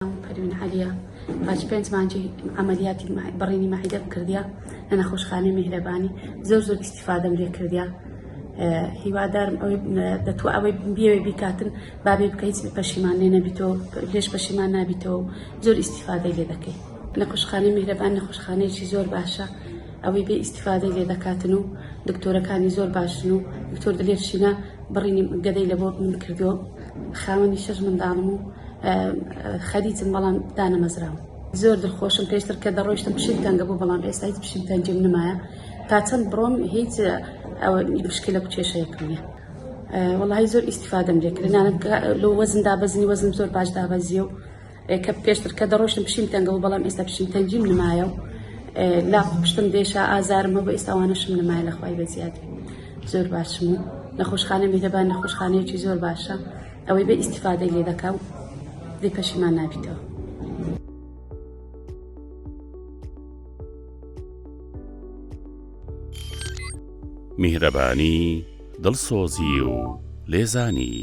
پەروین عەلیە پاش 5 مانجی عەمەلیاتی بەڕێنی مەعیدەم کردیا لە نەخۆشخانەی میهرەبانی. زۆر ئیستیفادەم لێ کردیا. هیوادارم دەتوە ئەوەی بیەوێ بیکاتن بابێ بکە هیچ پەشیمان لێ نەبیتەوە، لێش پەشیمان نابیتەوە. زۆر ئیستیفادەی لێ دەکەی. نەخۆشخانەی میهرەبان نەخۆشخانەیەکی زۆر باشە، ئەوەی بێ ئیستیفادەی لێ دەکاتن و دکتۆرەکانی زۆر باشن و دکتۆر دلێرشینە بڕینی گەدەی لە بۆ من کردووە. خاوەنی 6 منداڵم و خەریجم، بەڵام دانەمەزراوم. زۆر دڵخۆشم پێشتر کە دەڕۆیشتم پشیم تەنگە بوو، بەڵام ئێستا هیچ پشیم تەنگیم نمایە. تا چەند بڕۆم هیچ مشکلە کوچێشەیەکم نییە. وەڵاهی زۆر ئیستیفادەم لێ کرد. لە وەزن دابەزنی وەزنم زۆر باش دابەزیە و کە پێشتر کە دەڕۆیشتم پشیم تەنگە بوو، بەڵام ئێستا پشیم تەنگیم نمایە و لا پشتم دێشە ئازارمە بۆ ئێستا وانەشم نمایە لە خوای بەزیادی. زۆر باشم و نەخۆشخانەی میهرەبان نەخۆشخانەیەکی زۆر باشە، ئەوەی بێ ئیستیفادەی لێ دەکا و دێ پەشیمان نابیتەوە. میهرەبانی، دڵسۆزی و لێزانی.